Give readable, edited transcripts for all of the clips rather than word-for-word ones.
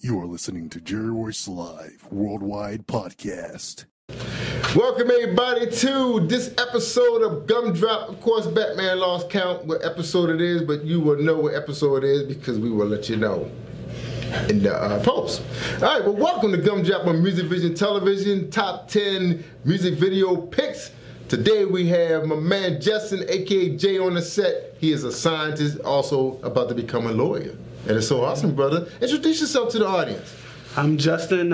You are listening to Jerry Royce Live Worldwide Podcast. Welcome everybody to this episode of Gumdrop. Of course, Batman lost count what episode it is, but you will know what episode it is because we will let you know in the post. All right, well, welcome to Gumdrop on Music Vision Television, top 10 music video picks. Today we have my man Justin, aka Jay, on the set. He is a scientist, also about to become a lawyer. And it's so awesome, brother. Introduce yourself to the audience. I'm Justin,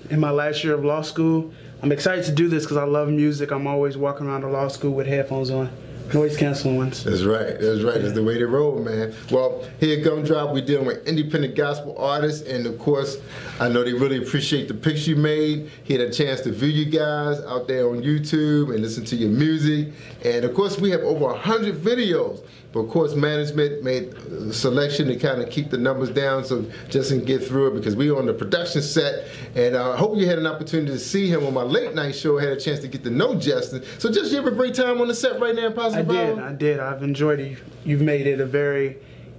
in my last year of law school. I'm excited to do this because I love music. I'm always walking around the law school with headphones on, noise canceling ones. That's right, that's right. That's the way they roll, man. Well, here at Gumdrop, we're dealing with independent gospel artists, and of course, I know they really appreciate the picks you made. He had a chance to view you guys out there on YouTube and listen to your music. And of course, we have over 100 videos. But of course, management made a selection to kind of keep the numbers down so Justin can get through it because we were on the production set. And I hope you had an opportunity to see him on my late night show. I had a chance to get to know Justin. So just you have a great time on the set right now in Positive Power? I did. I've enjoyed it. You've made it a very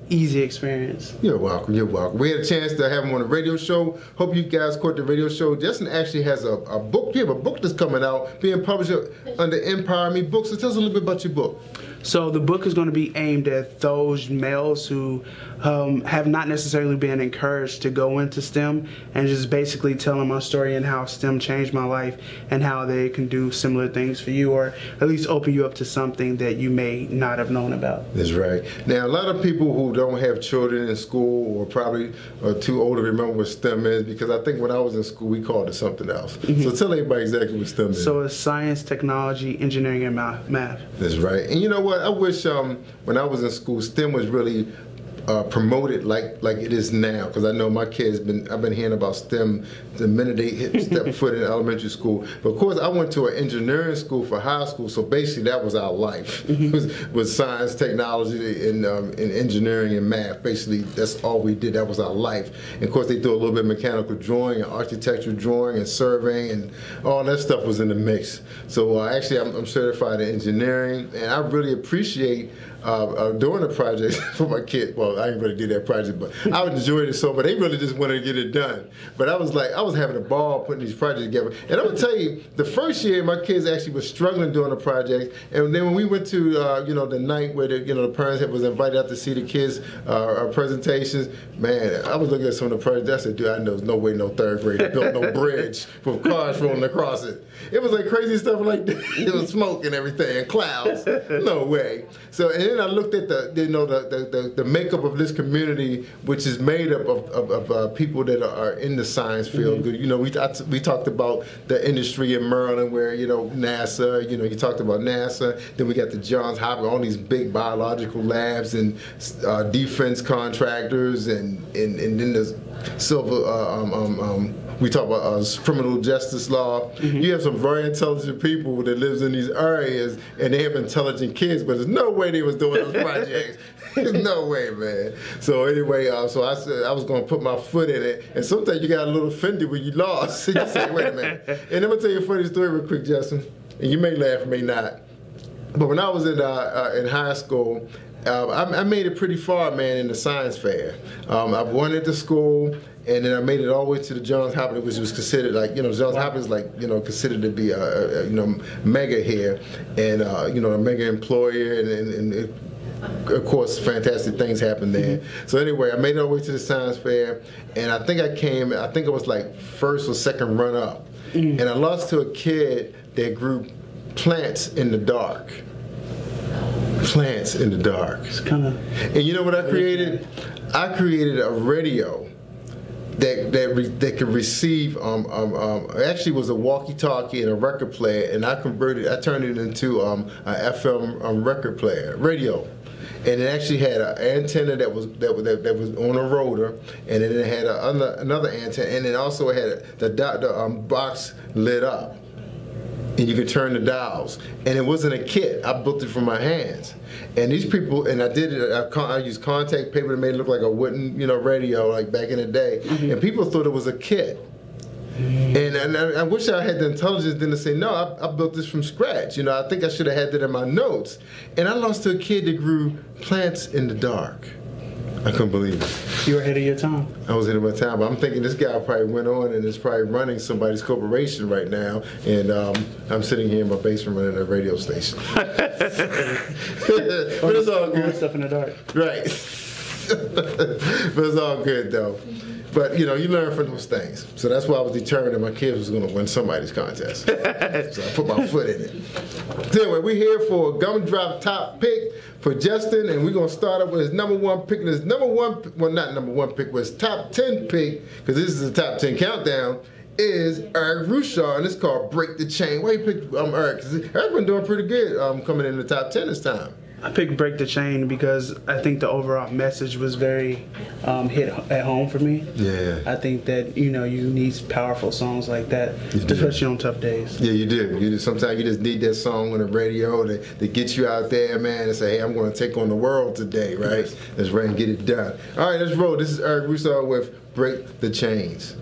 easy experience. You're welcome, you're welcome. We had a chance to have him on the radio show. Hope you guys caught the radio show. Justin actually has a book. You have a book that's coming out, being published under Empire Me Books. So tell us a little bit about your book. So the book is going to be aimed at those males who have not necessarily been encouraged to go into STEM, and just basically telling my story and how STEM changed my life and how they can do similar things for you, or at least open you up to something that you may not have known about. That's right. Now, a lot of people who don't have children in school or probably are too old to remember what STEM is, because I think when I was in school, we called it something else. So tell everybody exactly what STEM is. So it's science, technology, engineering, and math. That's right. And you know what? I wish when I was in school, STEM was really promoted like it is now, because I know my kids I've been hearing about STEM the minute they step foot in elementary school. But of course, I went to an engineering school for high school, so basically that was our life. was science, technology, and engineering and math. Basically, that's all we did. That was our life. And of course, they do a little bit of mechanical drawing and architectural drawing and surveying, and all that stuff was in the mix. So actually, I'm certified in engineering, and I really appreciate doing the project for my kid. Well, I didn't really do that project, but I enjoyed it so. But they really just wanted to get it done. But I was having a ball putting these projects together. And I'm gonna tell you, the first year my kids actually was struggling doing the project. And then when we went to the night where the parents was invited out to see the kids presentations, man, I was looking at some of the projects. I said, dude, I know there's no way no third grader built no bridge with cars rolling across it. It was like crazy stuff like that. It was smoke and everything and clouds. No way. So and then I looked at the makeup of this community, which is made up of people that are in the science field. We talked about the industry in Maryland, where NASA. You talked about NASA. Then we got the Johns Hopkins, all these big biological labs and defense contractors, and then the silver. We talk about criminal justice law. You have some very intelligent people that lives in these areas, and they have intelligent kids, but there's no way they was doing those projects. There's no way, man. So anyway, so I said I was going to put my foot in it, and sometimes you got a little offended when you lost. You say, wait a minute. And I'm going to tell you a funny story real quick, Justin, and you may laugh, may not. But when I was in high school, I made it pretty far, man, in the science fair. I went into school, and then I made it all the way to the Johns Hopkins, which was considered Johns Hopkins considered to be mega here, and a mega employer, and of course, fantastic things happened there. So anyway, I made it all the way to the science fair, and I think it was like first or second run up, and I lost to a kid that grew plants in the dark. Plants in the dark. It's kind of. And you know what I created? I created a radio that could receive. Actually, was a walkie-talkie and a record player, and I turned it into a FM record player, radio. And it actually had an antenna that was on a rotor, and then it had another antenna, and it also had the box lit up. And you could turn the dials, and it wasn't a kit. I built it from my hands, and these people, and I did it. I used contact paper that made it look like a wooden, radio, like back in the day. And people thought it was a kit. And I wish I had the intelligence then to say, no, I built this from scratch. I think I should have had that in my notes. And I lost to a kid that grew plants in the dark. I couldn't believe it. You were ahead of your time. I was ahead of my time, but I'm thinking this guy probably went on and is probably running somebody's corporation right now, and I'm sitting here in my basement running a radio station. But it's all good. Stuff in the dark. Right. But it's all good though. But you know, you learn from those things. So that's why I was determined that my kids was going to win somebody's contest. So I put my foot in it. So anyway, we're here for a gumdrop top pick for Justin, and we're going to start up with his number one pick. And his number one, well, not number one pick, but his top 10 pick, because this is the top 10 countdown, is Eric Rushaw, and it's called Break the Chain. Why you picked Eric? Because Eric's been doing pretty good coming in the top 10 this time. I picked Break the Chain because I think the overall message was very hit at home for me. Yeah. I think that, you know, you need powerful songs like that, especially on tough days. Yeah, you do. You do. Sometimes you just need that song on the radio to get you out there, man, and say, hey, I'm going to take on the world today, right? Yes. Let's run and get it done. All right, let's roll. This is Eric Rushaw with Break the Chains.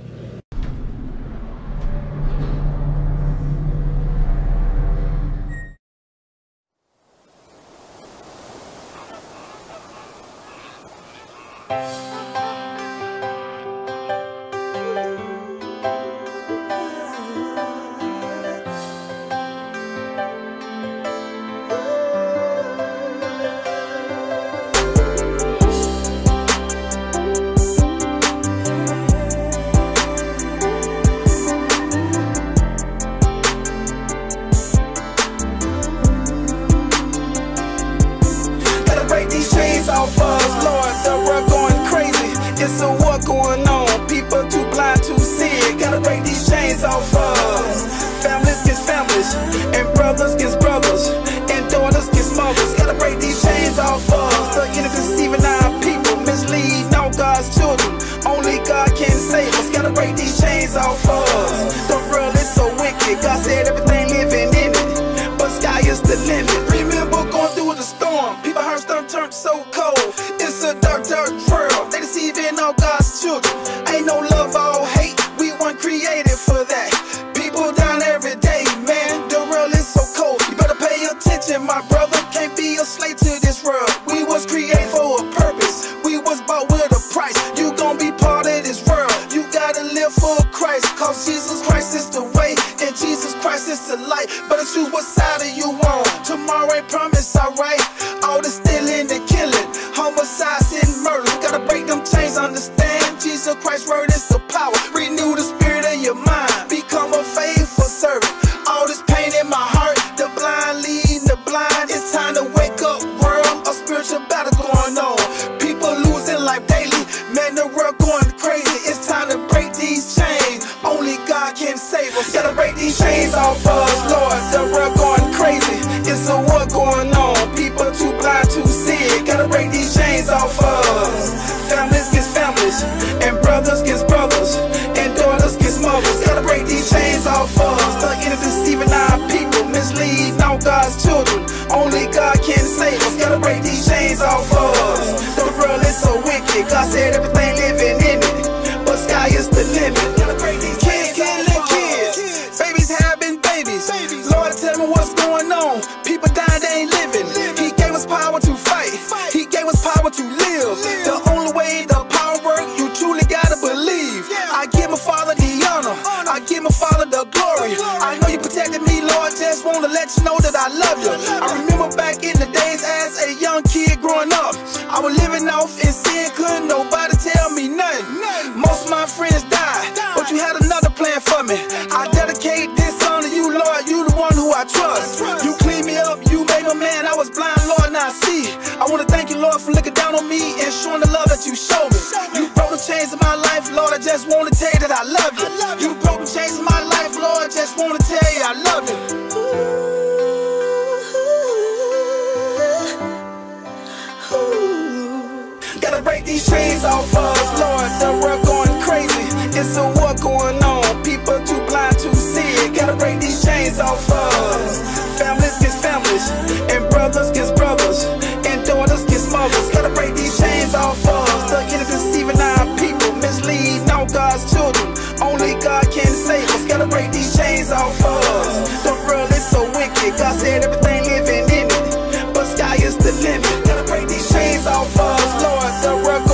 The limit. Gotta break these chains off us, Lord. The world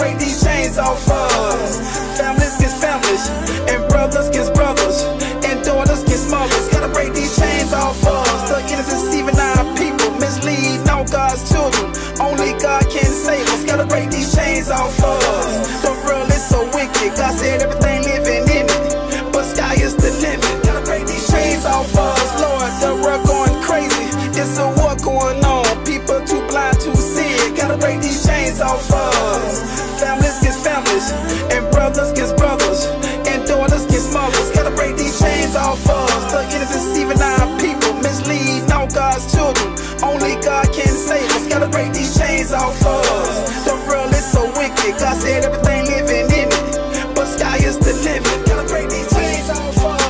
break these chains off us. Families against families, and brothers against brothers, and daughters against mothers. Gotta break these chains off us. The enemy's deceiving our people, misleading all God's children. Only God can save us. Gotta break these chains off us. The world is so wicked. God said everything living in it, but sky is the limit. Gotta break these chains off us. Lord, the world going crazy. It's a war going on. People too blind to see it. Gotta break these chains off us. Families against families, and brothers against brothers, and daughters against mothers. Gotta break these chains off us. The enemy's deceiving our people, misleading all God's children. Only God can save us. Gotta break these chains off us. The world is so wicked. God said everything living in it, but sky is the limit. Gotta break these chains off us.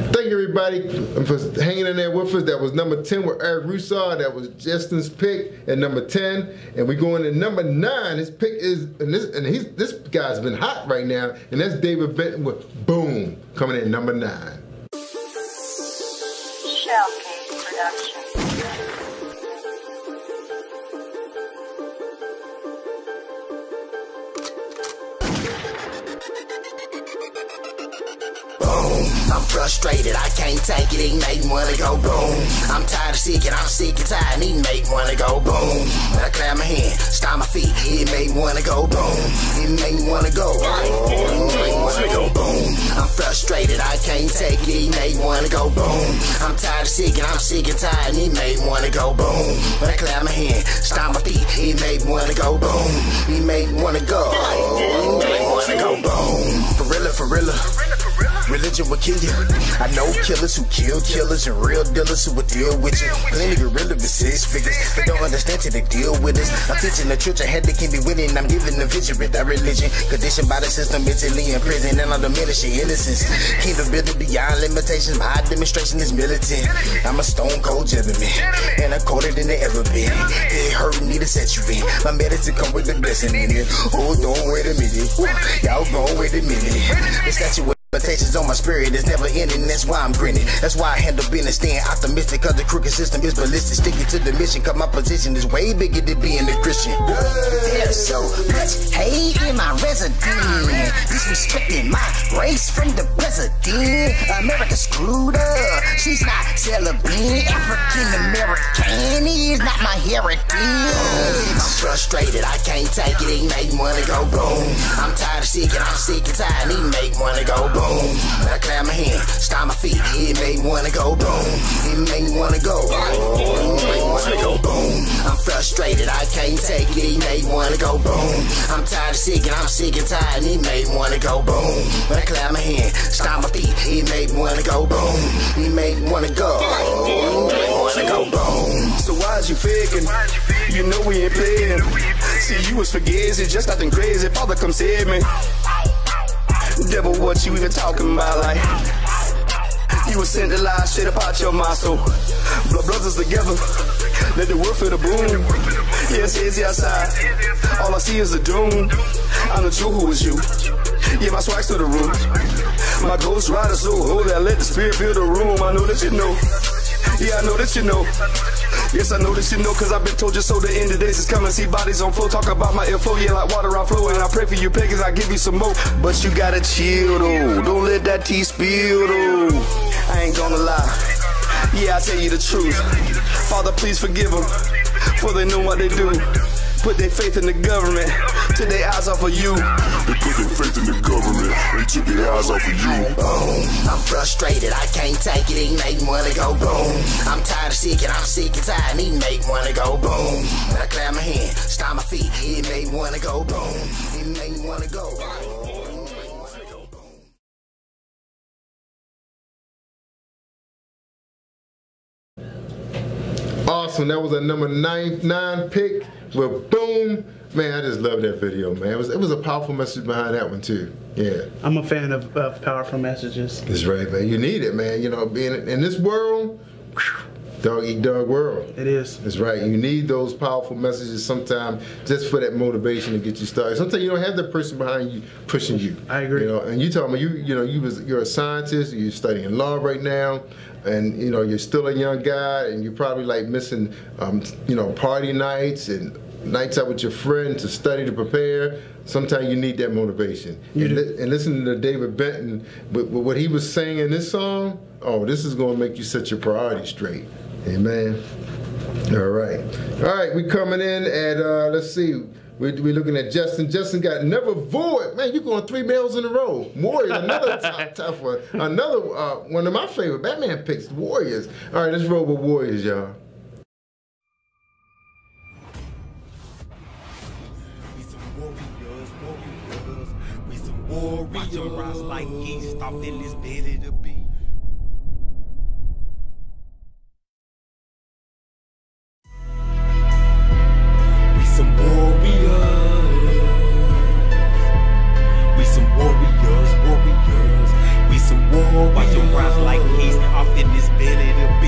Thank you, everybody, for hanging in there with us. That was number 10 with Eric Roussard. That was Justin's pick at number 10. And we're going to number 9. His pick is, this guy's been hot right now, and that's David Benton with Boom, coming in at number 9. Shellcase Production. I'm frustrated, I can't take it, he make me wanna go boom. I'm tired of seeking, I'm sick and tired, he make me wanna go boom. I clap my hand, stomp my feet, he make me wanna go boom. He make me wanna go, he make me wanna go boom. I'm frustrated, I can't take it, he make me wanna go boom. I'm tired of seeking, I'm sick and tired, he make me wanna go boom. When I clap my hand, stomp my feet, he make me wanna go boom. He make me wanna go, he make me wanna go boom. For real. Religion will kill you. I know killers who kill killers and real dealers who will deal with you. Plenty of real with 6 figures, but don't understand till they deal with us. I'm teaching the church I had to keep me winning. I'm giving the vision with that religion. Conditioned by the system, mentally in prison, and I'm diminishing innocence. Kingdom building beyond limitations. My demonstration is militant. I'm a stone cold gentleman, and I coded in the ever been. It hurt me to set you in. My medicine come with the blessing in it. Oh, don't wait a minute. Y'all gon' wait a minute. The statue limitations on my spirit is never ending, that's why I'm grinning. That's why I handle business, staying optimistic, cause the crooked system is ballistic. Sticking to the mission, cause my position is way bigger than being a Christian. There's so much hate in my residence, disrespecting my race from the president. America screwed up, she's not celebrating. African American is not my heritage. I'm frustrated, I can't take it, he make me wanna go boom. I'm tired of seeking, I'm sick and tired, he make me wanna go boom. I clap my hand, stomp my feet, it make me wanna go boom. It make me wanna go, it make me wanna go boom. I'm frustrated, I can't take it, he make me wanna go boom. I'm tired of seeking, I'm sick and tired, he make me wanna go boom. When I clap my hand, stomp my feet, it make me wanna go boom. It make me wanna go, it make me wanna go boom. So why's you faking? You know we ain't playing. See, you was forgetting, just nothing crazy. Father, come save me. Devil, what you even talking about? Like, you was sent to lie straight up out your mouth. So, brothers together, let the word for the boom. Yeah, it's easy outside. All I see is the doom. I know you who is you. Yeah, my swag's to the room. My ghost rider so holy, I let the spirit fill the room. I know that you know. Yeah, I know that you know. Yes, I know that you know, cause I've been told you so. The end of days is coming, see bodies on flow. Talk about my inflow, yeah, like water I flow. And I pray for you pagans, I give you some more. But you gotta chill though, don't let that tea spill though. I ain't gonna lie, yeah, I tell you the truth. Father, please forgive them, for they know what they do. Put their faith in the government, took their eyes off of you. They put their faith in the government, they took their eyes off of you. Boom, I'm frustrated, I can't take it, he make me wanna go boom. I'm tired of seeking, I'm sick and tired, he make me wanna go boom. I clap my hand, stomp my feet, he make me wanna go boom. He make me wanna go. awesome. That was a number 9 pick with Boom. Man, I just love that video, man. It was a powerful message behind that one too. Yeah. I'm a fan of powerful messages. That's right, man. You need it, man. You know, being in this world, dog eat dog world. It is. That's right. You need those powerful messages sometimes just for that motivation to get you started. Sometimes you don't have that person behind you pushing you. I agree. You know, and you talking about you're a scientist, you're studying law right now, and you know you're still a young guy, and you're probably like missing, party nights and nights out with your friend to study to prepare. Sometimes you need that motivation. And listening to David Benton, with what he was saying in this song, oh, this is going to make you set your priorities straight. Amen. All right, we coming in at, let's see, we're looking at Justin. Justin got Never Void. Man, you're going 3 males in a row. Warriors, another tough one. Another one of my favorite Batman picks, Warriors. All right, let's roll with Warriors, y'all. Watch them rise like yeast off in this belly to be. We some warriors. We some warriors, warriors. We some warriors. Watch them rise like yeast off in this belly to be.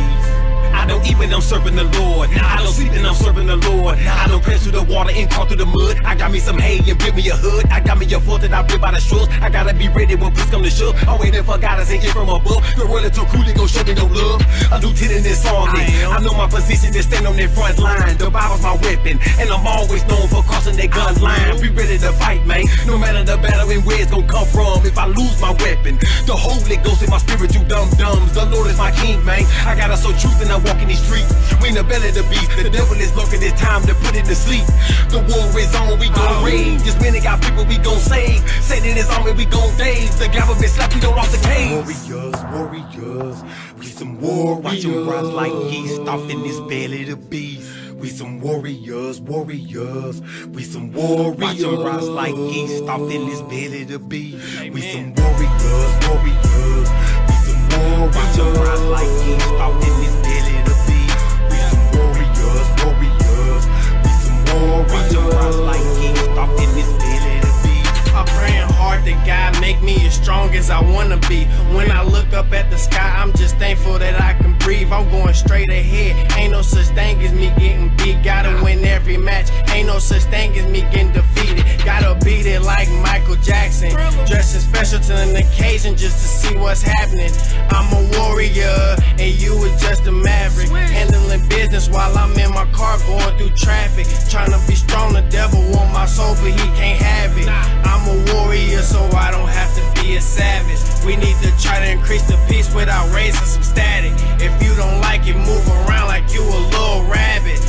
I don't eat when I'm serving the Lord. Nah, I don't sleep when I'm serving the Lord. Nah, I don't press through the water and crawl through the mud. I got me some hay and build me a hood. I got me a fort that I built by the shores. I gotta be ready when push come to shove. I'm waiting for God to sing it from above. The roller too cool, they gon' show me no love. A lieutenant in this army. I know my position to stand on that front line. The Bible's my weapon, and I'm always known for crossing that gun line. Be ready to fight, man. No matter the battle and where it's gon' come from. If I lose my weapon, the Holy Ghost in my spirit, you dumb-dumbs. The Lord is my king, man. I gotta sow truth and I walk in these streets. We in the belly of the beast. The devil is lurking, it's time to put it to sleep. The war is on, we gon' rage. Just many got people we gon' save. Satan is on me, we gon' dave. The government slap, we don't lost the cage. Warriors, warriors, we some warriors. Watch them rise like yeast off in this belly of the beast. We some warriors, warriors. We some warriors. Watch them rise like yeast off in this belly of the beast. We some warriors, warriors. We some warriors. Watch them rise like yeast off in this belly of the beast. We some warriors, warriors. We some warriors. Watch them rise like yeast off in this belly of the beast. I'm praying hard that God make me as strong as I wanna be. When I look up at the sky, I'm just thankful that I can breathe. I'm going straight ahead. Ain't no such thing as me getting beat. Gotta win every match. Ain't no such thing as me getting defeated. Gotta beat it like Michael Jackson. Dressing special to an occasion just to see what's happening. I'm a warrior and you were just a maverick. Handling business while I'm in my car going through traffic. Trying to be strong, the devil want my soul but he can't have it. I'm a warrior so I don't have to be a savage. We need to try to increase the peace without raising some static. If you don't like it, move around like you a little rabbit.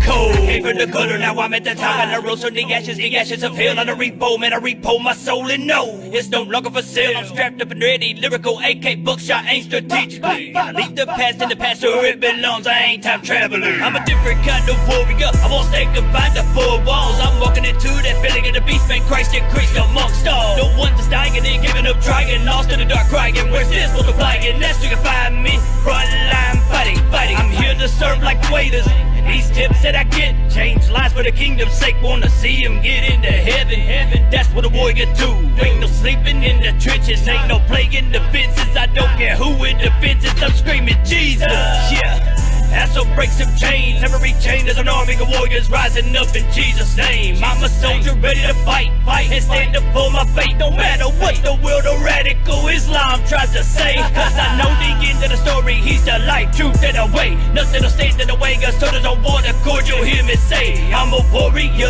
Cold. Came from the gutter, now I'm at the top. And I rose from the ashes of hell on a repo. Man, I repo my soul and no, it's no longer for sale. I'm strapped up and ready, lyrical AK buckshot, ain't strategically. I leave the past in the past where it belongs, I ain't time traveler. I'm a different kind of warrior, I won't stay confined to 4 walls. I'm walking into that belly of the beast, man, Christ increased amongst all. The one that's dying and giving up, trying, lost in the dark crying. Where's this multiplying? That's where you can find me, front line fighting. I'm here to serve like waiters. These tips that I get, change lives for the kingdom's sake. Wanna see him get into heaven. That's what a warrior do. Ain't no sleeping in the trenches, ain't no playing defenses. I don't care who it defenses, I'm screaming Jesus. Yeah. That's what breaks some chains. Every chain is an army of warriors rising up in Jesus' name. I'm a soldier ready to fight and stand up for my faith. No matter what the world or radical Islam tries to say. Cause I know the end of the story, he's the light, truth, and the way. Nothing will stand in the way, God's soldiers on one accord, you'll hear me say I'm a warrior,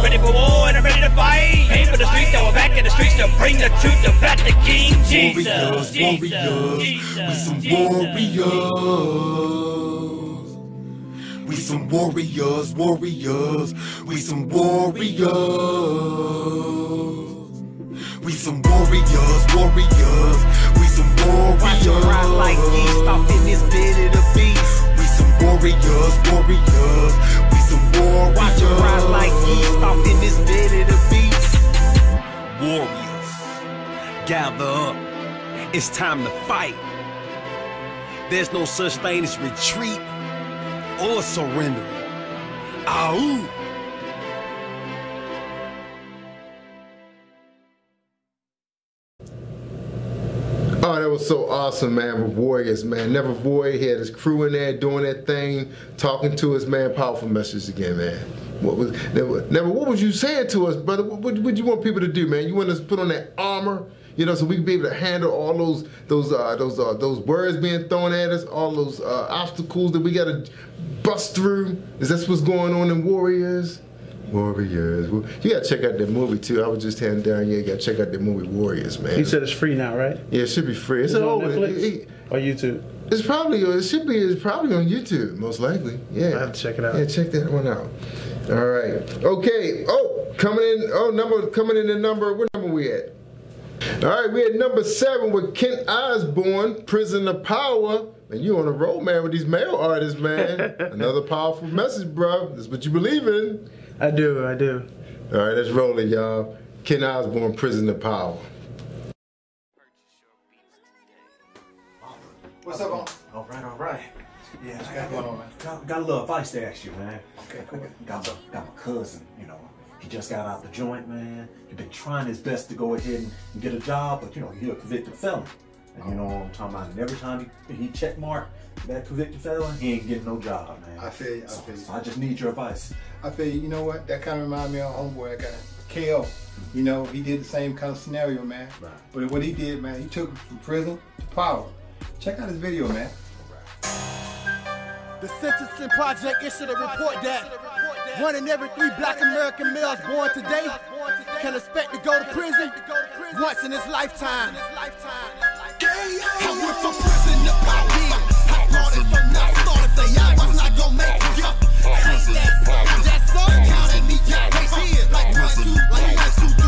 ready for war and I'm ready to fight. Came for the streets, now we're back in the streets to bring the truth about the King Jesus. We some warriors. We some warriors, warriors. We some warriors. We some warriors, warriors. We some warriors. Watch them rise like yeast off in this bed of the beast. We some warriors, warriors. We some warriors. Watch them rise like yeast off in this bed of the beast. Warriors, gather up. It's time to fight. There's no such thing as retreat. or surrendering. Ow! Oh, that was so awesome, man, with Warriors, man. Never Void, he had his crew in there doing that thing, talking to us, man. Powerful message again, man. What was you saying to us, brother? What you want people to do, man? You want us to put on that armor, you know, so we can be able to handle all those words being thrown at us, all those obstacles that we got to bust through. Is that what's going on in Warriors? Warriors. You gotta check out that movie too. I was just handing down. Yeah, you gotta check out that movie Warriors, man. You said it's free now, right? Yeah, it should be free. It's on Netflix or YouTube. It's probably on YouTube, most likely. Yeah, I have to check it out. Yeah, check that one out. All right. Okay. Oh, coming in the number. What number we at? All right, we at number 7 with Kent Osborne, Prison of Power. Man, you on the road, man, with these male artists, man. Another powerful message, bro. That's what you believe in. I do. All right, let's roll it, y'all. Kent Osborne, Prison of Power. What's up, man? All right. Yeah, what's going on, man? Got a little advice to ask you, man. Okay, cool. Got my cousin, you know. He just got out the joint, man. He's been trying his best to go ahead and get a job, but, you know, he's a convicted felon. And you know what I'm talking about? And every time he check mark that convicted felon, he ain't getting no job, man. I feel you. So I just need your advice. I feel you. You know what? That kind of reminds me of homeboy I got, KO. You know, he did the same kind of scenario, man. Right. But what he did, man, he took it from prison to power. Check out his video, man. The Sentencing Project issued a report that 1 in every 3 black American males born today can expect to go to prison once in his lifetime. I went from prison to power. I started from nothing. Started say I was not gonna make it. That's so counted me out. They did like 1, 2,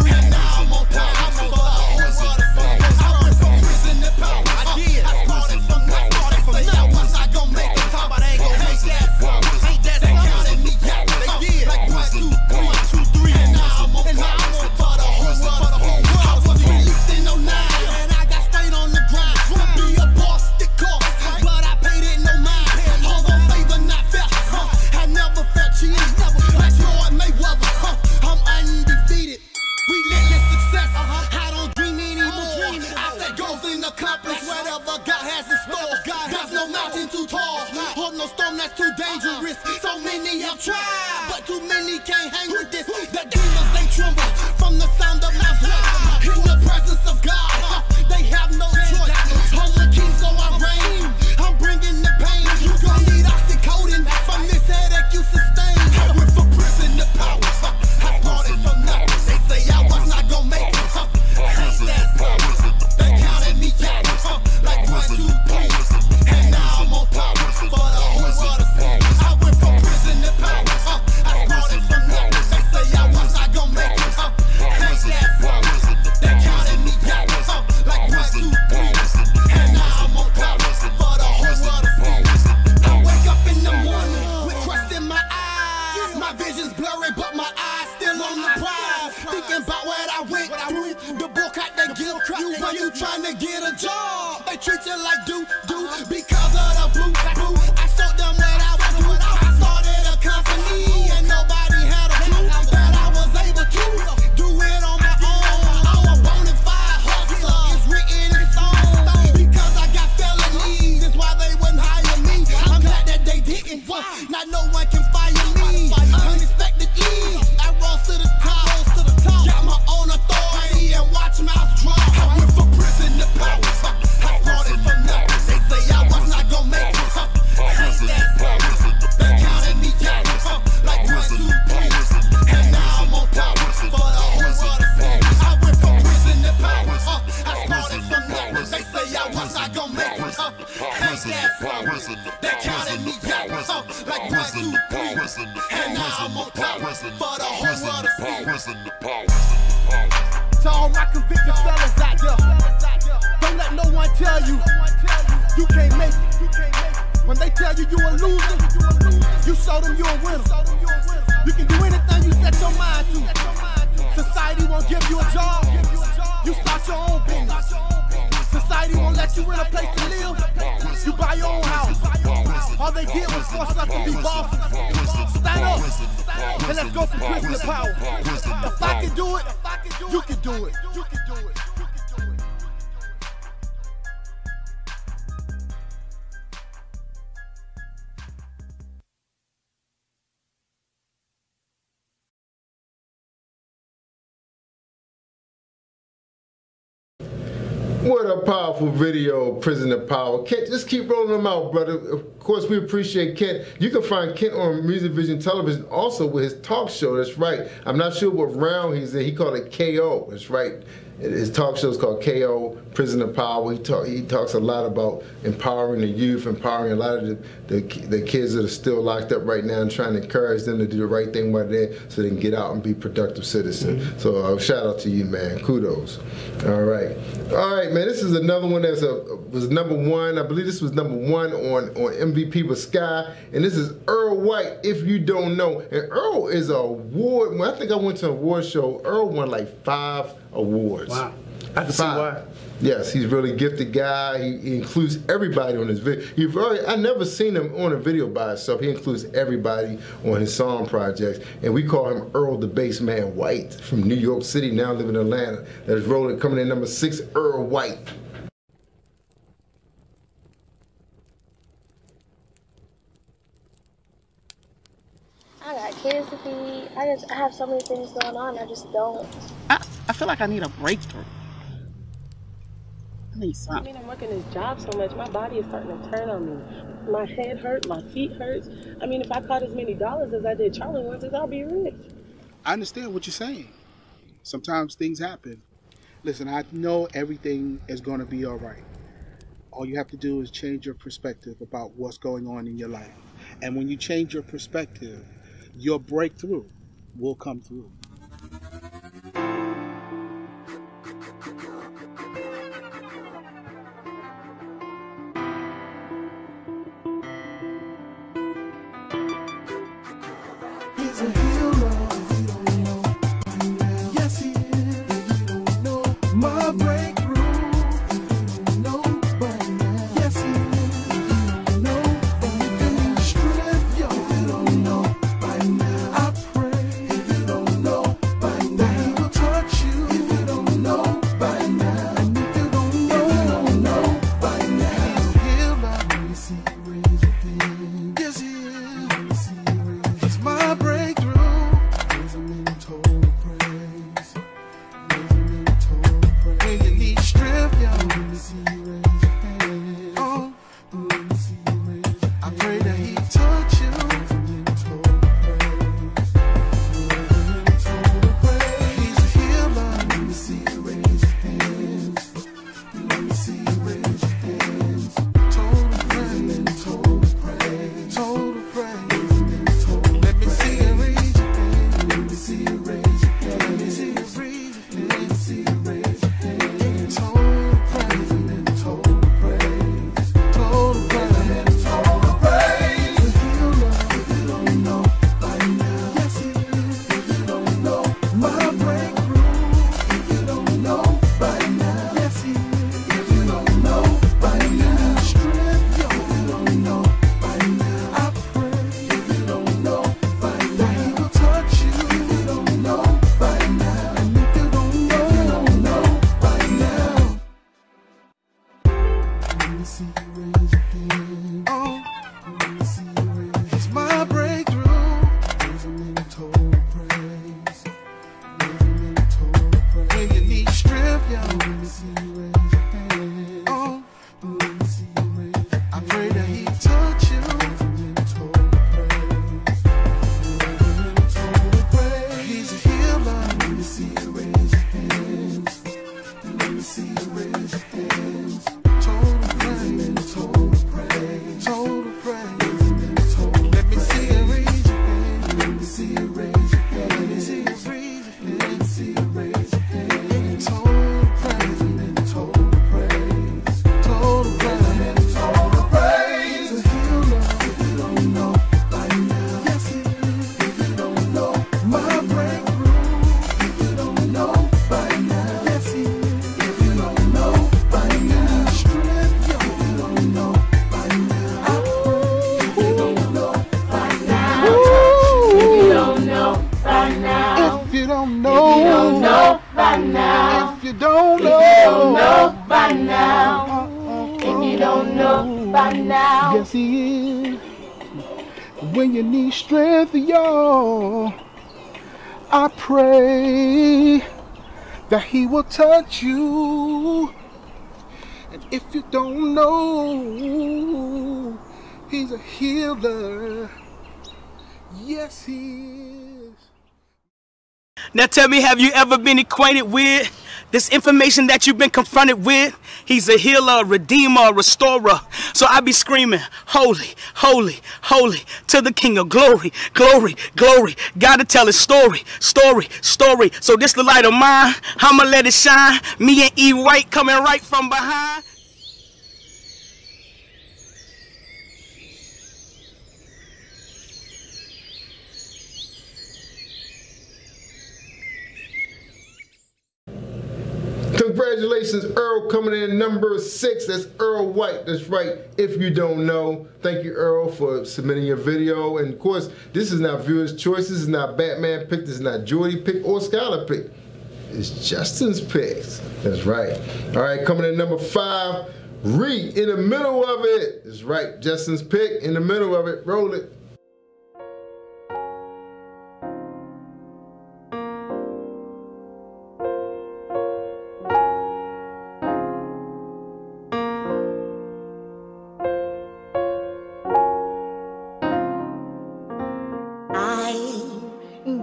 3, and now I'm on top. I'm on the whole world of fun. I went from prison to power. I did. I started from nothing. Started say I was not gonna make it. Talk about I ain't gonna make that. Ain't that so counted me out. They did like 1, 2, 3, and now I'm on top. For the whole world of fun. I was released in 09. And I got straight on the grind. To be a boss, stick off, but I paid it no mind. All the favor not fair. I never felt cheated. Like Floyd Mayweather. I'm undefeated. Relentless success. I don't dream anymore. I said goals and accomplish whatever God has in store. There's no mountain too tall or no storm that's too dangerous. So many have tried, but too many can't hang with this. The demons they tremble from the sound of my voice. In the presence of God, they have no choice. I'm the king, so I reign. I'm bringing the pain. You gon' need oxycodone from this headache you sustain. I went from prison to power. I started from nothing. They say I was not gon' make it. Ain't that so? They counted me out like 1, 2, 3, and now I'm on top for the whole world to see. I went from prison to power. I started from nothing. They say I was not gon' make it. Ain't that so? They counted me out like 1, 2, 3, and now I'm on top for the whole world to see. I wake up in the morning with crust in my eyes. My vision's blurry, but my eyes still on the prize. Thinking about what I went through, the book I they give you when you trying to get a job. They treat you like do because of the boo. I showed them what I was doing. I started a company and nobody had a clue that I was able to do it on my own. I'm a bona fide hustler. It's written in stone because I got felonies. That's why they wouldn't hire me. I'm glad that they didn't. Not no one can fire me. Unexpectedly, I rose to the top. Got my own authority and watch mouth drop. I went from prison to power. I started from nothing. They say I was not gonna make it. Ain't that so? They counted me out like 1, 2, 3, and now I'm on top for the whole world to see. I went from prison to power. I started from nothing. They say I was not gonna make it. Ain't that so? They counted me out like 1, 2, 3, and now I'm on top for the whole world to see. To all my convicted fellas out there, don't let no one tell you you can't make it. When they tell you you a loser, you show them you a winner. You can do anything you set your mind to. Society won't give you a job, you start your own business. Society won't let you rent a place to live, you buy your own house. All they did was force us to be bosses. Stand up and let's go from prison to power. If I can do it, you can do it. You can do it. What a powerful video, Prison of Power. Kent, just keep rolling them out, brother. Of course, we appreciate Kent. You can find Kent on Music Vision Television also with his talk show. That's right. I'm not sure what round he's in. He called it KO. That's right. His talk show is called KO, Prison of Power. He talks a lot about empowering the youth, empowering a lot of the kids that are still locked up right now and trying to encourage them to do the right thing while they're there so they can get out and be productive citizens. So shout out to you, man. Kudos. All right, man. This is another one that was #1. I believe this was #1 on MVP with Sky, and this is Earl White. If you don't know, and Earl is an award. When I think I went to an award show, Earl won like 5 awards. Wow, I can see why. Yes, he's a really gifted guy. He includes everybody on his video. I never seen him on a video by himself. He includes everybody on his song projects, and we call him Earl the Bassman White from New York City, now living in Atlanta. That's rolling, coming in #6, Earl White. I got kids to feed. I have so many things going on. I just don't. I feel like I need a breakthrough. I need something. I mean, I'm working this job so much, my body is starting to turn on me. My head hurts, my feet hurts. I mean, if I caught as many dollars as I did Charlie once, I'll be rich. I understand what you're saying. Sometimes things happen. Listen, I know everything is going to be all right. All you have to do is change your perspective about what's going on in your life. And when you change your perspective, your breakthrough will come through. He's a hero if you don't know. Yes, he is if you don't know. My breakthrough if you don't know by now. Yes, he is if you don't know. If you need strength, yo, if you don't know by now. I pray if you don't know by now. That he will touch you if you don't know by now. And if you don't know by now. He's a healer. Let me see you raise your hand. Yes, he is. Let me see you raise your hand. It's my breakthrough. Raise him in total praise. Raise him in total praise. When you need strength, yo, let me see you raise your hand. Oh, let me see you raise your hand. I pray that he touch you. Raise him in total praise. Raise him in total praise. He's a healer. Let me see you raise your hands. Let me see you raise your hands. Total praise. Total praise. Total praise. Let me see you raise your hand. Let me see you raise your hand. Let me see you breathe. Let me see you raise your hand. Total praise and total praise. Total praise and total praise. If you love, if you don't know by now. Yes, he is. If you don't know my breakthrough. If you don't know by now. Yes, he is. If you don't know by now. Strength, yo. If you don't know by now. I pray. If you don't know by now. He will touch you. If you don't know by now. And if you don't know by now. Let me see you raise your hand. Oh, let me see you raise your hand. It's my breakthrough. Raise him in total praise. Raise him in total praise. When you need strength, yo, let me see you raise your hand. Oh, let me see you raise your hand. I pray that he touch you. Raise him in total praise. Raise him in total praise. He's a healer. Let me see you raise your hands. Let me see you raise your hands. Total praise. Total praise. Total praise. Total. Let me see you raise your hand. Let me see you raise your hand. Let me see you breathe. Let me see you raise your hand. Total praise. don't know, if you don't know by now, if you don't if you don't know by now, if you don't know by now, yes he is. When you need strength, y'all, I pray that he will touch you. And if you don't know, he's a healer. Yes, he is. Now tell me, have you ever been acquainted with this information that you've been confronted with? He's a healer, a redeemer, a restorer. So I be screaming, holy, holy, holy, to the King of glory, glory, glory. Gotta tell his story, story, story. So this the light of mine, I'ma let it shine. Me and E. White coming right from behind. Congratulations, Earl, coming in number 6. That's Earl White. That's right. If you don't know, thank you, Earl, for submitting your video. And of course, this is not viewers' choice. This is not Batman pick. This is not Jordy pick or Skylar pick. It's Justin's picks. That's right. All right, coming in number 5, Reed in the middle of it. That's right. Justin's pick in the middle of it. Roll it.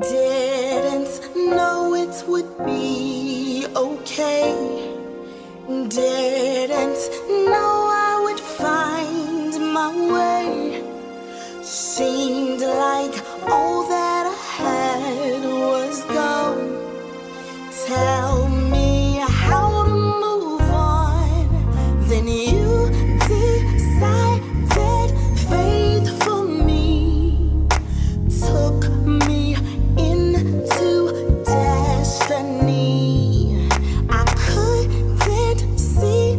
Didn't know it would be okay. Didn't know I would find my way. Seemed like all that I had was gone. Tell me how to move on. Then you decided faith for me. Took me into destiny. I couldn't see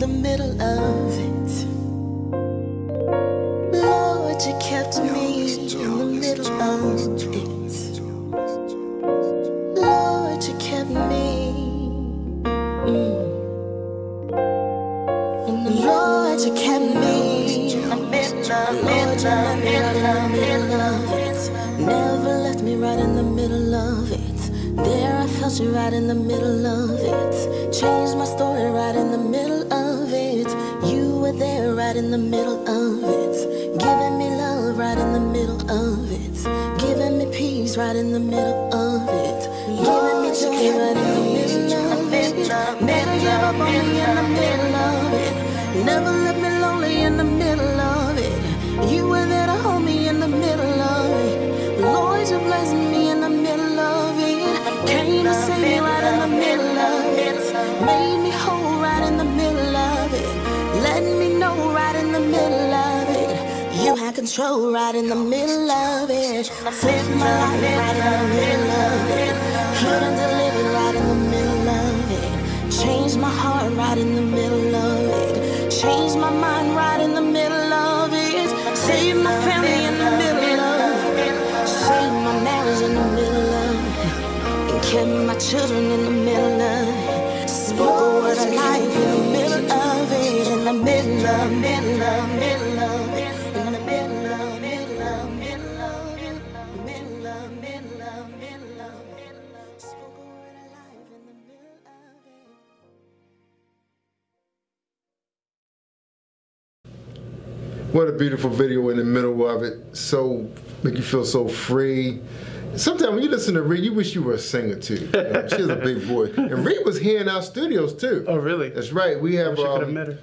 the middle of it. Lord, you kept me in the middle of it. Lord, you kept me. Lord, you kept me in the middle of it. Never left me right in the middle of it. There I felt you right in the middle of it. Changed my story right in the middle of it. You were there right in the middle of it. Giving me love right in the middle of it. Giving me peace right in the middle of it. Giving me joy right in the middle of it. Never give up on me in the middle of it. Never left me lonely in the middle of it. You were there to hold me in the middle of it. Lord, you blessed me in the middle of it. Came to save me right in the middle of it. Made me whole right in the middle of it. Let me know right in the middle of it. You had control right in the middle of it. Saved my life right in the middle of it. Healed and delivered right in the middle of it. Changed my heart right in the middle of it. Changed my mind right in the middle of it. Saved my family in the middle of it. Saved my marriage in the middle of it. And kept my children in the middle of it. Spoke a word of life in the middle of it. In the middle of, middle of, middle of it. In the middle of, middle of, middle of it. Middle of, middle of, middle of it. Spoke a word of life in the middle of it. What a beautiful video in the middle of it. So, make you feel so free. Sometimes when you listen to Ree, you wish you were a singer too. You know, she has a big voice. And Ree was here in our studios too. Oh, really? That's right. We have. I wish I could have met her.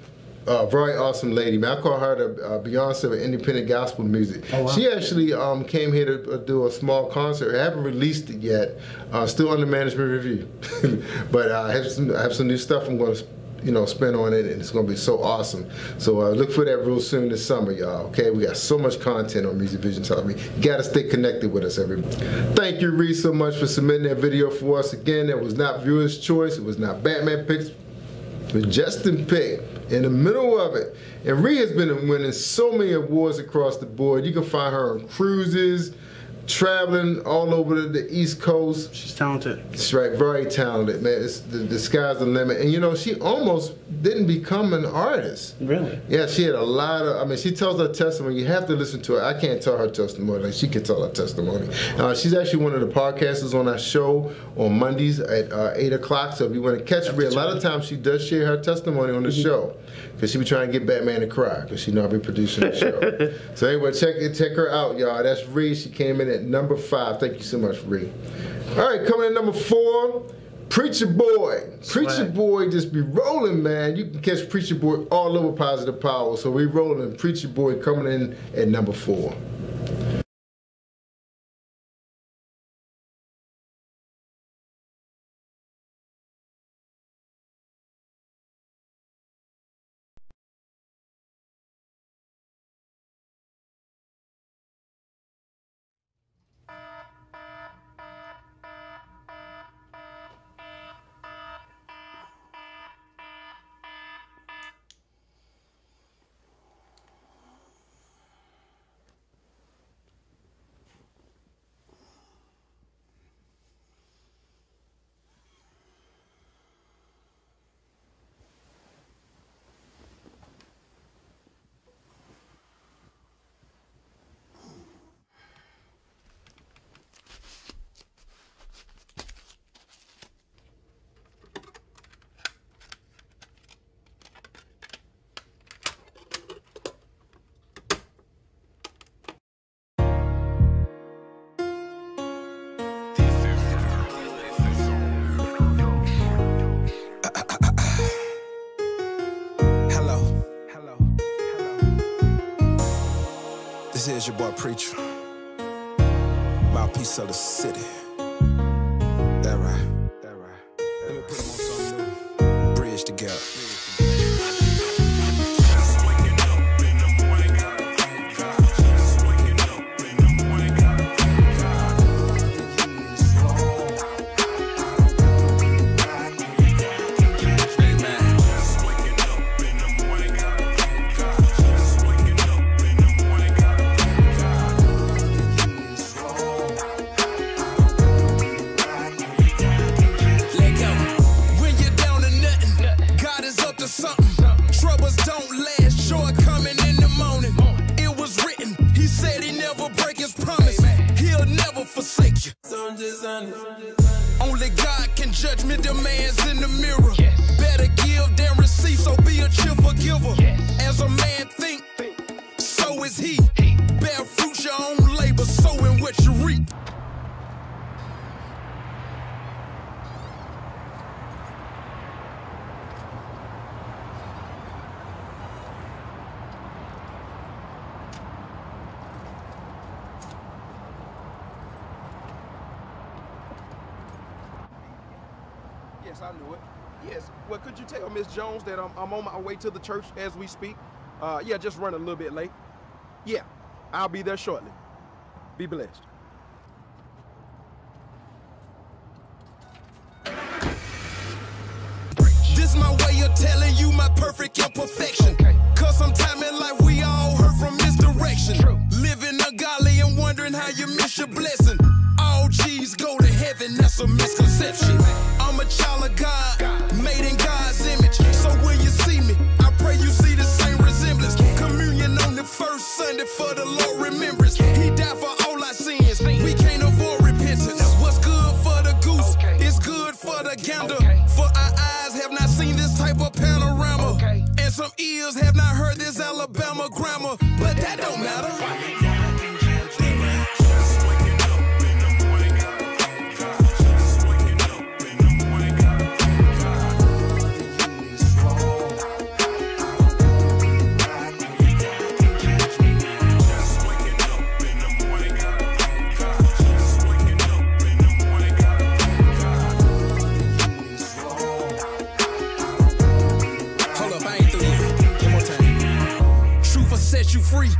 Very awesome lady, man. I call her the Beyonce of independent gospel music. Oh, wow. She actually came here to do a small concert. I haven't released it yet. Still under management review. But I have some new stuff I'm going to spin on it, and it's going to be so awesome. So look for that real soon this summer, y'all. Okay, we got so much content on Music Vision Television. You got to stay connected with us, everybody. Thank you, Reese, so much for submitting that video for us. Again, that was not viewers' choice. It was not Batman picks. It was Justin pick in the middle of it. And Ree has been winning so many awards across the board. You can find her on cruises, traveling all over the East Coast. She's talented. That's right, very talented, man. It's, the sky's the limit. And you know, she almost didn't become an artist. Really? Yeah, she had a lot of, I mean, she tells her testimony. You have to listen to her. I can't tell her testimony like she can tell her testimony. She's actually one of the podcasters on our show on Mondays at 8 o'clock. So if you want to catch Ree, a lot of times she does share her testimony on the show. Because she be trying to get Batman to cry, because she know I'll be producing the show. So anyway, check her out, y'all. That's Ree. She came in at number 5. Thank you so much, Ree. All right, coming in number 4, Preacher Boy. Preacher Boy just be rolling, man. You can catch Preacher Boy all over Positive Power. So we rolling. Preacher Boy coming in at number 4. This is your boy Preacher, mouthpiece of the city. That right. Let me put him on something new. Bridge the gap. troubles don't last, joy coming in the morning. It was written, he said he never break his promise. He'll never forsake you. Only God can judge me, the man's in the mirror. Better give than receive, so be a cheerful giver. As a man think, so is he. Bear fruit your own labor, sowing what you reap. Yes, I knew it. Yes. Well, could you tell Miss Jones that I'm on my way to the church as we speak? Yeah, just running a little bit late. Yeah, I'll be there shortly. Be blessed. This my way of telling you my perfect imperfection. Cause sometime in life we all hurt from misdirection. Living ungodly and wondering how you miss your blessing. All G's go to heaven, that's a misconception. I'm a child of God, made in God's image. So when you see me, I pray you see the same resemblance. Communion on the first Sunday for the Lord remembrance. He died for all our sins, we can't avoid repentance. What's good for the goose is good for the gander. For our eyes have not seen this type of panorama, and some ears have not heard this Alabama grammar. But that don't matter. Set you free,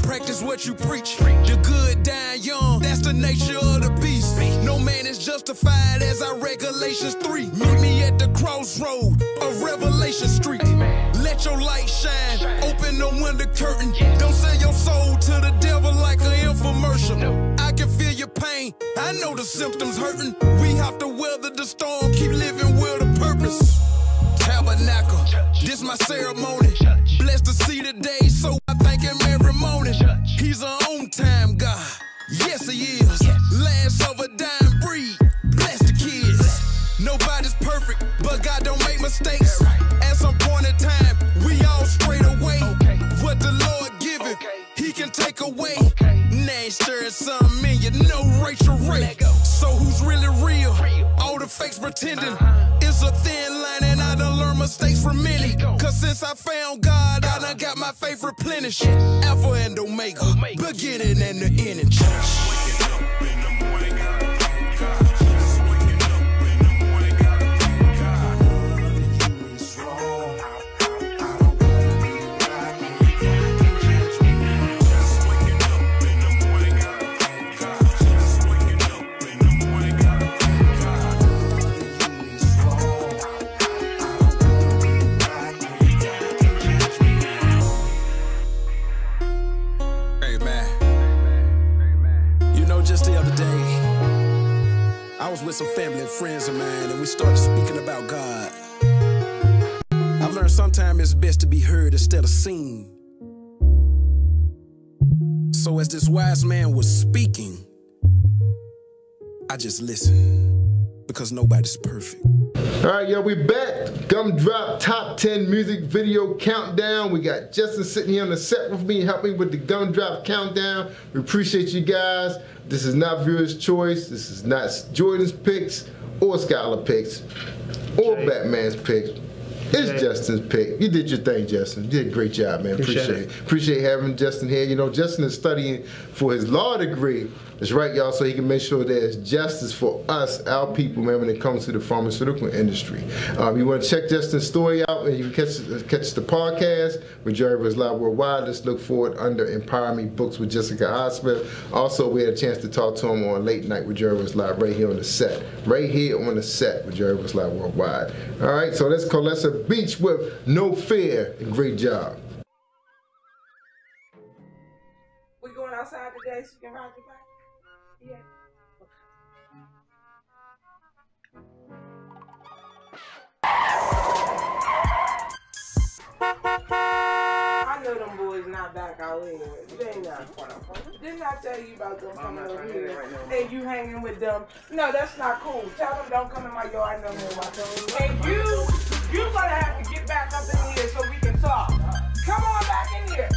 practice what you preach. The good dying young, that's the nature of the beast. No man is justified as our Regulations 3. Meet me at the crossroad of Revelation Street. Let your light shine, open the window curtain. Don't sell your soul to the devil like an infomercial. I can feel your pain, I know the symptoms hurting. We have to weather the storm, keep living with a purpose. Tabernacle, this my ceremony. Blessed to see the day, so I thank him every morning. He's an on-time God, yes he is. Last of a dying breed, bless the kids. Nobody's perfect, but God don't make mistakes. At some point in time, we all straight away. What the Lord giveth, he can take away. Nasty and some in you, no Rachel Ray. So who's really real? All the fakes pretending. It's a thin line and I done learned mistakes from many. Cause since I found God, I done got my faith replenished. Alpha and Omega, beginning and the ending. I was with some family and friends of mine, and we started speaking about God. I've learned sometimes it's best to be heard instead of seen. So as this wise man was speaking, I just listened, because nobody's perfect. All right, yo, we back. Gumdrop Top 10 Music Video Countdown. We got Justin sitting here on the set with me, helping with the Gumdrop Countdown. We appreciate you guys. This is not viewer's choice. This is not Jordan's picks or Skylar picks or Batman's picks. It's Justin's pick. You did your thing, Justin. You did a great job, man. Appreciate it. Appreciate having Justin here. You know, Justin is studying for his law degree. That's right, y'all, so he can make sure there's justice for us, our people, man, when it comes to the pharmaceutical industry. You want to check Justin's story out, and you can catch the podcast with Jerry was Live Worldwide. Let's look for it under Empower Me Books with Jessica Osmond. Also, we had a chance to talk to him on Late Night with Jerry was Live right here on the set. Right here on the set with Jerry was Live Worldwide. All right, so let's call us a beach with No Fear, and great job. We going outside today so you can ride your bike? Yeah. not back out here. They not. Didn't I tell you about them coming over here and you hanging with them? No, that's not cool. Tell them don't come in my yard no more. And you gonna have to get back up in here so we can talk. Come on back in here.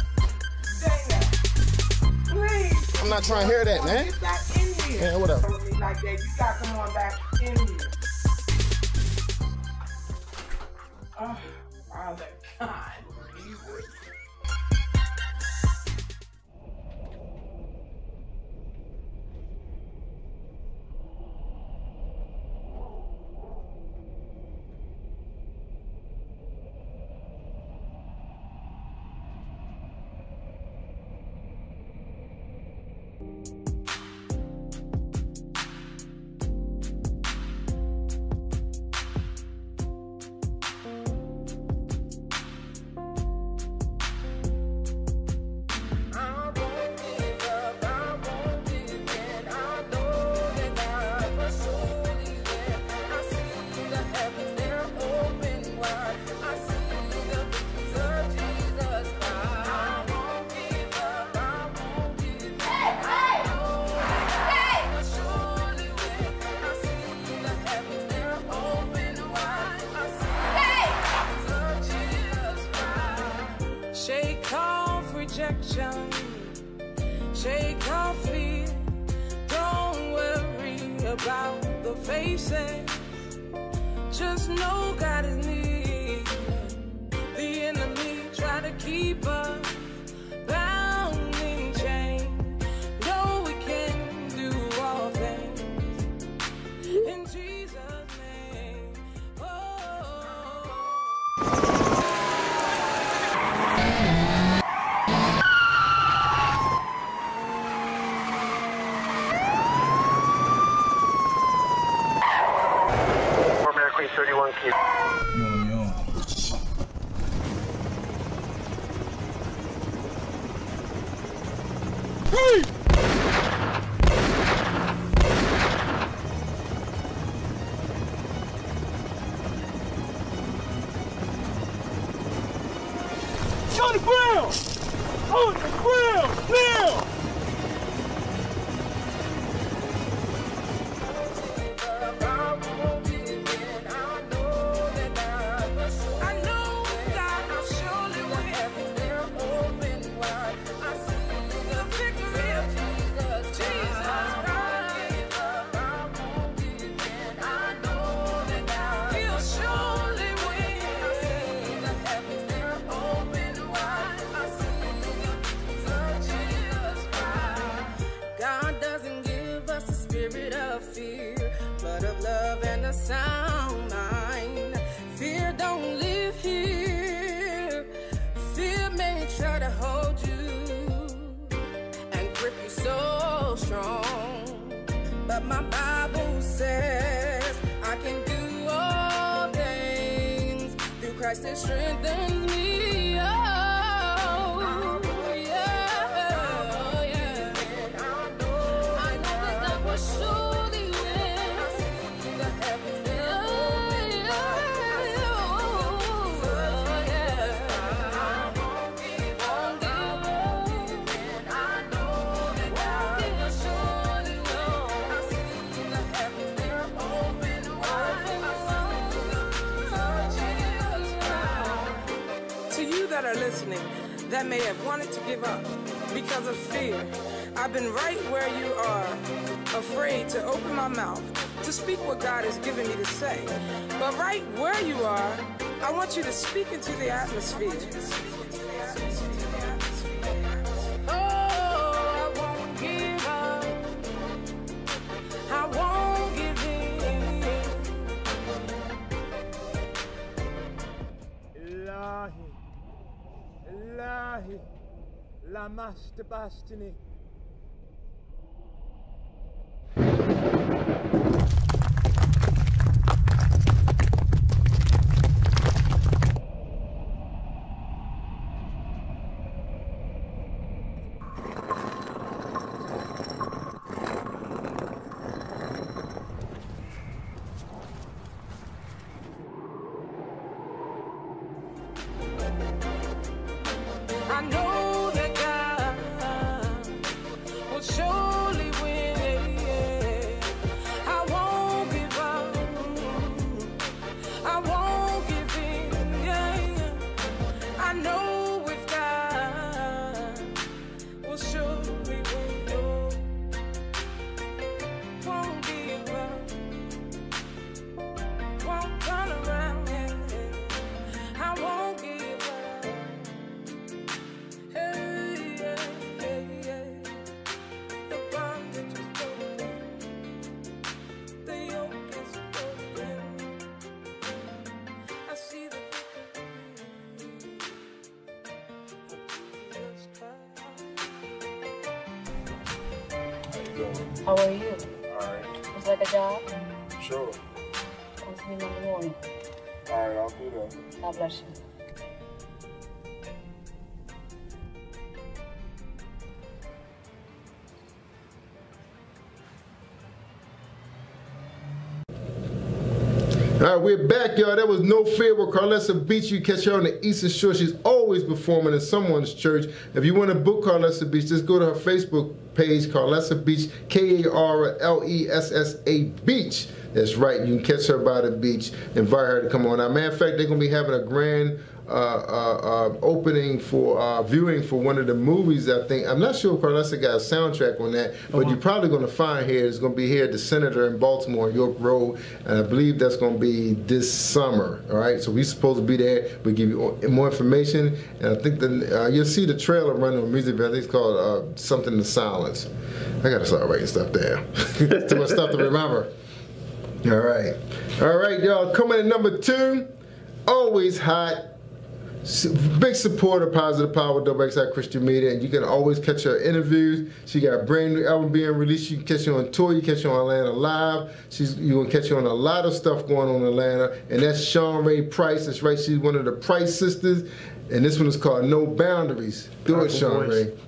Please. I'm not trying to hear that, man. Get back in here. Yeah, what up? Like that. You gotta come on back in here. Oh, Father God. Shake off rejection, shake off fear. Don't worry about the faces. Just know God is near. The enemy try to keep us bound in chains. No, we can do all things in Jesus' name. Queen 31 keep. Hey! On the ground! On the ground! Now! Sound mind. Fear don't live here. Fear may try to hold you and grip you so strong, but my Bible says I can do all things through Christ that strengthens me. Oh, yeah, yeah. I know that God will surely win. That are listening that may have wanted to give up because of fear, I've been right where you are, afraid to open my mouth to speak what God has given me to say. But right where you are, I want you to speak into the atmosphere. Oh, I won't give up. I won't give in. Ilahi, la master bastini. I know that doing? How are you? Alright. It's like a job? Sure. Come to me in the morning. Alright, I'll do that. God bless you. All right, we're back, y'all. That was No Fear with Carlessa Beach. You catch her on the Eastern Shore. She's always performing in someone's church. If you want to book Carlessa Beach, just go to her Facebook page, Carlessa Beach, K-A-R-L-E-S-S-A Beach. That's right. You can catch her by the beach. Invite her to come on. Now, matter of fact, they're going to be having a grand opening for viewing for one of the movies. I think I'm not sure if Carlessa got a soundtrack on that, but you're probably going to find here it's going to be here at the Senator in Baltimore, York Road, and I believe that's going to be this summer. All right, so we're supposed to be there. We'll give you more information, and I think you'll see the trailer running on music. I think it's called Something to Silence. I gotta start writing stuff down. That's too much stuff to remember. All right, y'all. Coming in number 2, always hot. Big supporter of Positive Power, XXI Christian Media, and you can always catch her interviews. She got a brand new album being released. You can catch her on tour. You can catch her on Atlanta Live. You can catch her on a lot of stuff going on in Atlanta, and that's Shawn Ray Price. That's right, she's one of the Price sisters, and this one is called No Boundaries. Do it, Shawn Ray. Good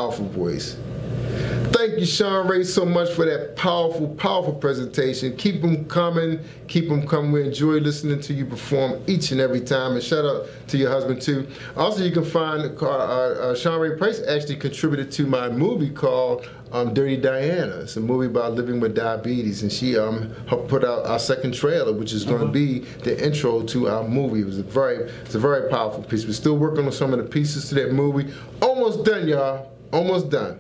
powerful voice. Thank you, Sean Ray, so much for that powerful, powerful presentation. Keep them coming. Keep them coming. We enjoy listening to you perform each and every time. And shout out to your husband, too. Also, you can find Sean Ray Price actually contributed to my movie called Dirty Diana. It's a movie about living with diabetes. And she helped put out our second trailer, which is going to be the intro to our movie. It's a very powerful piece. We're still working on some of the pieces to that movie. Almost done, y'all. Almost done.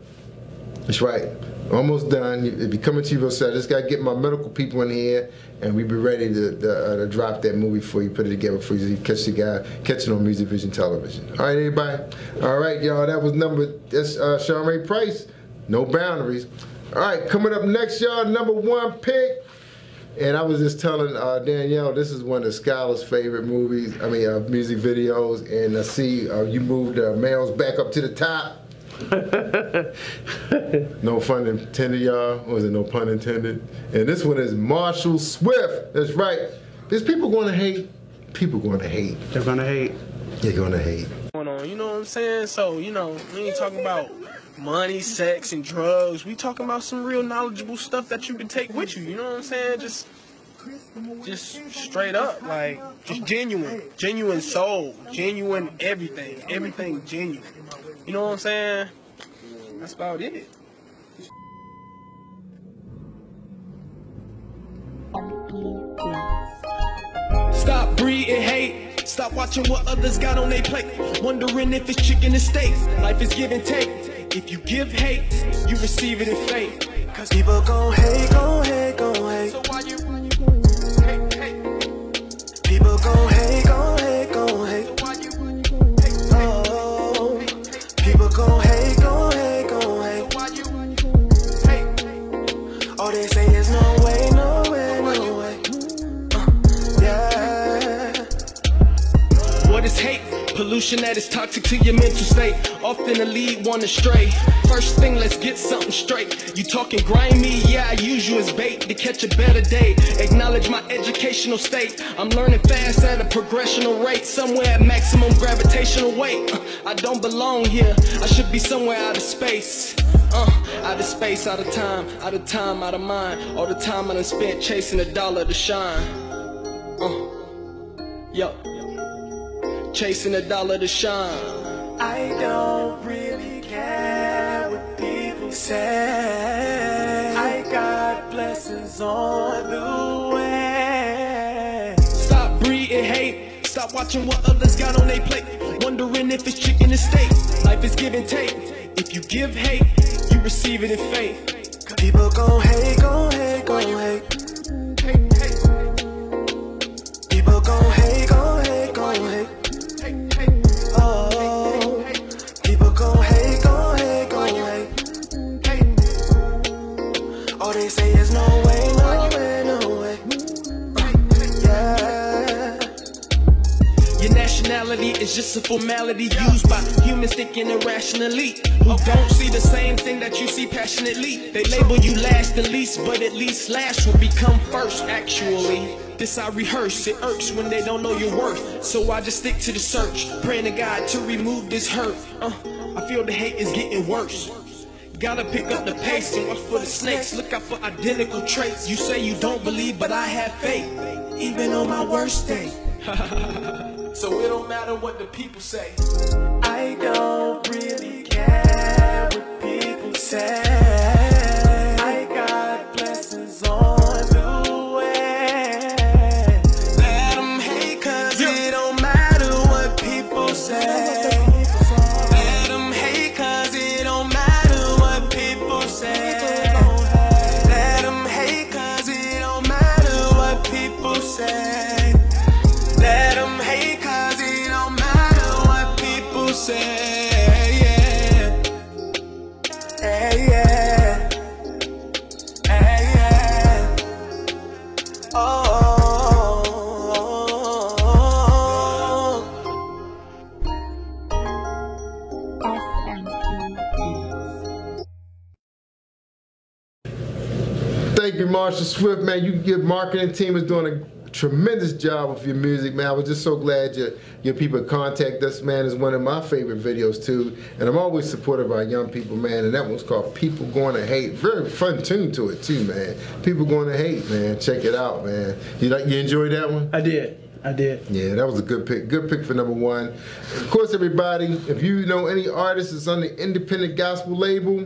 That's right. Almost done. If you're coming to you real soon, I just got to get my medical people in here, and we'll be ready to drop that movie for you, put it together for you, so you catch the guy, catch it on Music Vision Television. All right, everybody? All right, y'all, that was that's Sean Ray Price, No Boundaries. All right, coming up next, y'all, #1 pick. And I was just telling Danielle, this is one of Skylar's favorite movies, music videos, and I see you moved Males back up to the top. No pun intended, y'all. Was it no pun intended? And this one is Marshall Swift. That's right. There's people going to hate. People going to hate. They're going to hate. They're going to hate. You know what I'm saying? So, we ain't talking about money, sex, and drugs. We talking about some real knowledgeable stuff that you can take with you. You know what I'm saying? Just straight up, like, just genuine soul, genuine everything genuine. You know what I'm saying? That's about it. Stop breeding hate. Stop watching what others got on their plate. Wondering if it's chicken and steak. Life is give and take. If you give hate, you receive it in faith. Cause people gon' hate, gon' hate, gon' hate. So why you hate? People gon' hate, gon' hate, gon' hate. So why you people gon' hate, gon' hate, gon' hate. So why you hate? All they say is no way, no way, no way. Yeah. What is hate? Pollution that is toxic to your mental state. Often a lead one astray. First thing, let's get something straight. You talking grimy? Yeah, I use you as bait to catch a better day. Acknowledge my educational state. I'm learning fast at a progressional rate. Somewhere at maximum gravitational weight. I don't belong here. I should be somewhere out of space. Out of space, out of time, out of mind. All the time I done spent chasing a dollar to shine. Yo. Chasing a dollar to shine. I don't really care what people say. I got blessings on the way. Stop breeding hate. Stop watching what others got on their plate. Wondering if it's chicken and steak. Life is give and take. If you give hate, you receive it in faith. People gon' hate, gon' hate, gon' hate. People gon' hate, gon' hate, gon' hate. People gon' hate, gon' hate, gon' hate. All they say is no way, no way, no way. Yeah. Your nationality is just a formality used by humans thinking irrationally, who don't see the same thing that you see passionately. They label you last and least, but at least last will become first, actually. This I rehearse, it irks when they don't know your worth. So I just stick to the search, praying to God to remove this hurt. I feel the hate is getting worse. Gotta pick up the pace and watch for the snakes. Look out for identical traits. You say you don't believe, but I have faith, even on my worst day. So it don't matter what the people say. I don't really care what people say. I got blessings on the way. Let them hate, cause it don't matter what people say. Let them hate, cause it don't matter what people say. Let them hate, cause it don't matter what people say. Let them hate, cause it don't matter what people say. Yeah. Hey, yeah. Hey, yeah. Oh. Thank you, Marshall Swift, man. Your marketing team is doing tremendous job with your music, man. I was just so glad your people contact us, man. It's one of my favorite videos too, and I'm always supportive of our young people, man. And that one's called "People Going to Hate." Very fun tune to it too, man. People Going to Hate, man. Check it out, man. You enjoyed that one? I did. Yeah, that was a good pick. Good pick for number one. Of course, everybody, if you know any artists that's on the independent gospel label,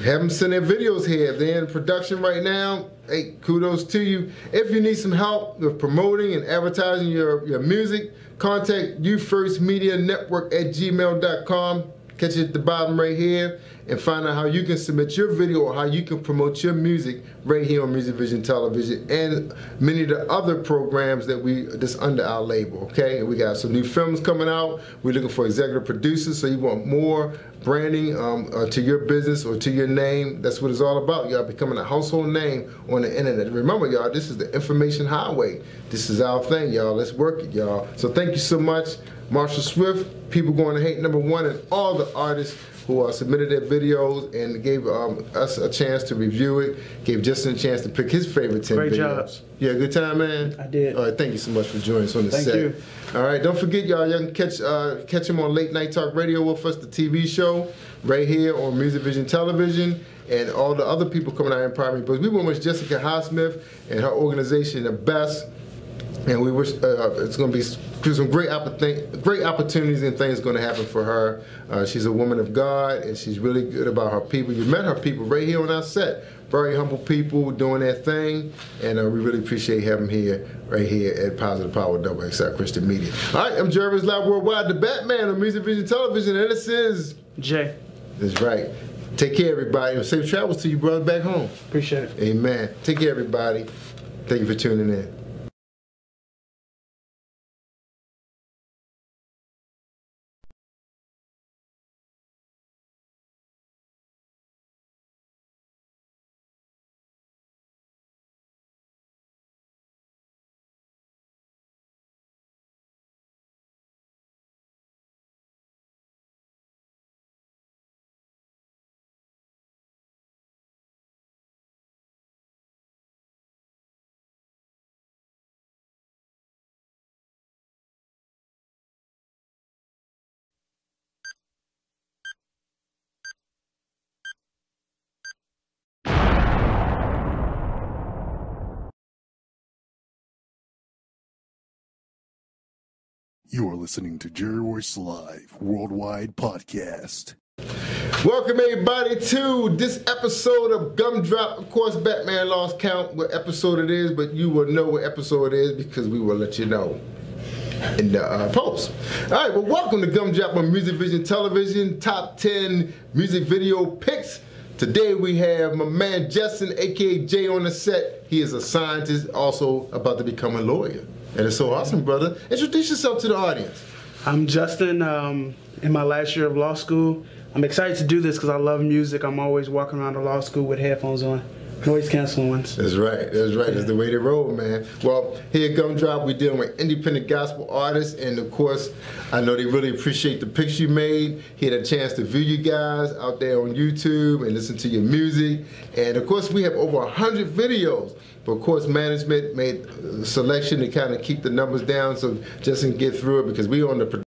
have them send their videos here. If they're in production right now, hey, kudos to you. If you need some help with promoting and advertising your music, contact youfirstmedianetwork@gmail.com. Catch it at the bottom right here and find out how you can submit your video or how you can promote your music right here on Music Vision Television and many of the other programs that that's under our label, okay? And we got some new films coming out. We're looking for executive producers, so you want more branding to your business or to your name. That's what it's all about, y'all, becoming a household name on the internet. Remember, y'all, this is the information highway. This is our thing, y'all. Let's work it, y'all. So thank you so much. Marshall Swift, People Going to Hate, number one, and all the artists who submitted their videos and gave us a chance to review it, gave Justin a chance to pick his favorite 10 Great videos. job. You had a good time, man? I did. All right, thank you so much for joining us on the set. Thank you. All right, don't forget, y'all can catch him on Late Night Talk Radio with us, the TV show, right here on Music Vision Television, and all the other people coming out in Primary Books. We want to wish Jessica Highsmith and her organization the best. And we wish it's going to be some great opportunities and things going to happen for her. She's a woman of God, and she's really good about her people. You met her people right here on our set. Very humble people doing their thing, and we really appreciate having them right here at Positive Power XXL Christian Media. All right, I'm Jervis Live Worldwide, the Batman on Music Vision Television, and this is Jay. That's right. Take care, everybody, and safe travels to you, brother, back home. Appreciate it. Amen. Take care, everybody. Thank you for tuning in. You are listening to Jerry Royce Live Worldwide Podcast. Welcome everybody to this episode of Gumdrop. Of course, Batman lost count what episode it is, but you will know what episode it is because we will let you know in the post. All right, well, welcome to Gumdrop on Music Vision Television, top 10 music video picks. Today we have my man Justin, aka Jay, on the set. He is a scientist, also about to become a lawyer. And it's so awesome, brother. Introduce yourself to the audience. I'm Justin, in my last year of law school. I'm excited to do this because I love music. I'm always walking around the law school with headphones on, noise canceling ones. That's right, that's right. That's the way they roll, man. Well, here at Gumdrop, we're dealing with independent gospel artists, and of course, I know they really appreciate the picks you made. He had a chance to view you guys out there on YouTube and listen to your music. And of course, we have over 100 videos. But of course, management made a selection to kind of keep the numbers down so Justin can get through it because we on the